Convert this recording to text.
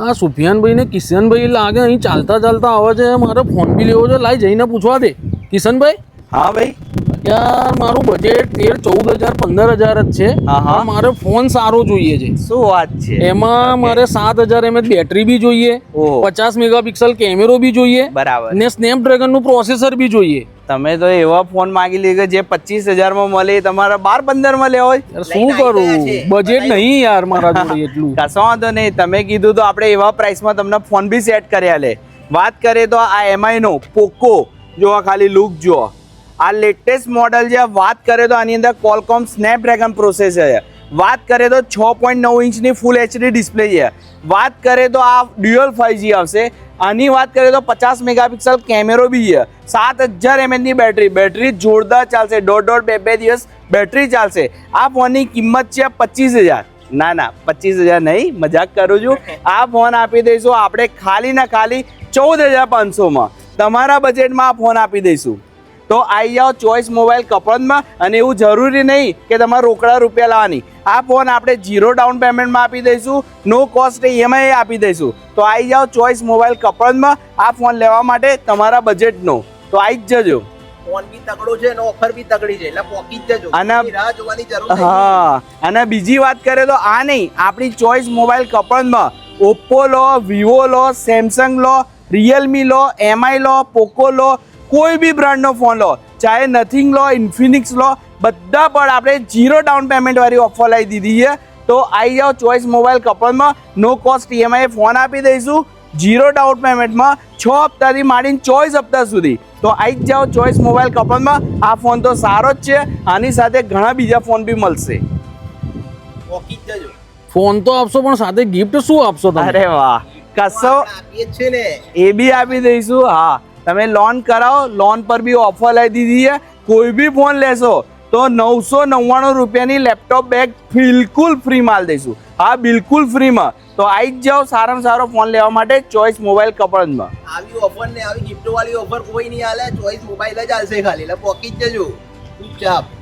આ સુફિયાનભાઈ ને કિશનભાઈ લાગે અહીં ચાલતા ચાલતા આવે છે. મારે ફોન બી લેવો છે. લાઈ જઈને પૂછવા દે. કિશનભાઈ, હા ભાઈ. યાર મારું બજેટ 13-14,000 15,000 જ છે. મારે ફોન સારો જોઈએ છે. શું વાત છે? એમાં મારે 7,000 mAh બેટરી બી જોઈએ, 50 મેગાપિક્સલ કેમેરો બી જોઈએ, બરાબર, ને સ્નેપડ્રેગન નું પ્રોસેસર બી જોઈએ. તમે તો એવા ફોન માંગી લીધો જે 25,000 માં મળે, તમારા 12-15 માં લેવો હોય. શું કરું, બજેટ નહીં યાર મારા જોડે એટલું. કશો વાંધો નહીં, તમે કીધું તો આપણે એવા પ્રાઇસમાં તમને ફોન બી સેટ કર્યા લે. વાત કરીએ તો આ MI નો પોકો જો, ખાલી લુક જો, આ લેટેસ્ટ મોડલ છે. વાત કરીએ તો આની અંદર કોલકોમ સ્નેપડ્રેગન પ્રોસેસર છે. વાત કરીએ તો 6.9 ઇંચની ફૂલ HD ડિસ્પ્લે છે. વાત કરીએ તો આ ડ્યુઅલ 5G આવશે. આની વાત કરીએ તો 50 મેગાપિક્સલ કેમેરો બી છે. 7,000 mAh ની બેટરી જોરદાર ચાલશે. 2.5 દિવસ બેટરી ચાલશે. આ ફોનની કિંમત છે 25,000. ના 25,000 નહીં, મજાક કરું છું. આ ફોન આપી દઈશું આપણે ખાલી ને ખાલી 14,500 માં. તમારા બજેટમાં આ ફોન આપી દઈશું. તો આવી જાઓ ચોઈસ મોબાઈલ કપડમાં. અને એવું જરૂરી નહીં કે તમારે રોકડા રૂપિયા લાવવાની. આ ફોન આપણે 0 ડાઉન પેમેન્ટમાં આપી દઈશું, નો કોસ્ટ EMI આપી દઈશું. તો આવી જાઓ ચોઈસ મોબાઈલ કપડમાં આ ફોન લેવા માટે તમારા બજેટનો. તો આવી જ જજો. ફોન બી તગડો છે અને ઓફર બી તગડી છે, એટલે પોકી જ જજો. અને રાહ જોવાની જરૂર નથી. હા, અને બીજી વાત કરીએ તો આ નહીં, આપણી ચોઈસ મોબાઈલ કપડમાં ઓપ્પો લો, વિવો લો, સેમસંગ લો, રિયલમી લો, MI લો, પોકો લો, કોઈ બી બ્રાન્ડનો ફોન લો, ચાહે નથિંગ લો, ઇન્ફિનિક્સ લો, બધા પર આપણે 0 ડાઉન પેમેન્ટ વાળી ઓફર લાવી દીધી છે. તો આવી જાઓ ચોઈસ મોબાઈલ કપડમાં, નો કોસ્ટ EMI ફોન આપી દઈશું 0 ડાઉન પેમેન્ટમાં 6 હપ્તાથી માંડીને 24 હપ્તા સુધી. તો આવી જ જાઓ ચોઈસ મોબાઈલ કપડમાં. આ ફોન તો સારો જ છે, આની સાથે ઘણા બીજા ફોન બી મળશે. પોકી જ જજો. ફોન તો આપશો પણ સાથે ગિફ્ટ શું આપશો તમે? અરે વાહ, કશો આપીએ જ છે ને. એ બી આપી દઈશું. હા, તમે લોન કરાવો, લોન પર બી ઓફર લઈ દીધી છે. કોઈ બી ફોન લેશો તો 999 રૂપિયાની લેપટોપ બેગ બિલકુલ ફ્રી માલ દઈશું. હા, બિલકુલ ફ્રીમાં. તો આવી જ જાઓ સારામાં સારો ફોન લેવા માટે ચોઈસ મોબાઈલ કપડમાં. આવી ઓફર ને આવી ગિફ્ટ વાળી ઓફર કોઈ નહીં આલે. ચોઈસ મોબાઈલ જ આલશે ખાલી, એટલે પોકી જ જજો ચૂપચાપ.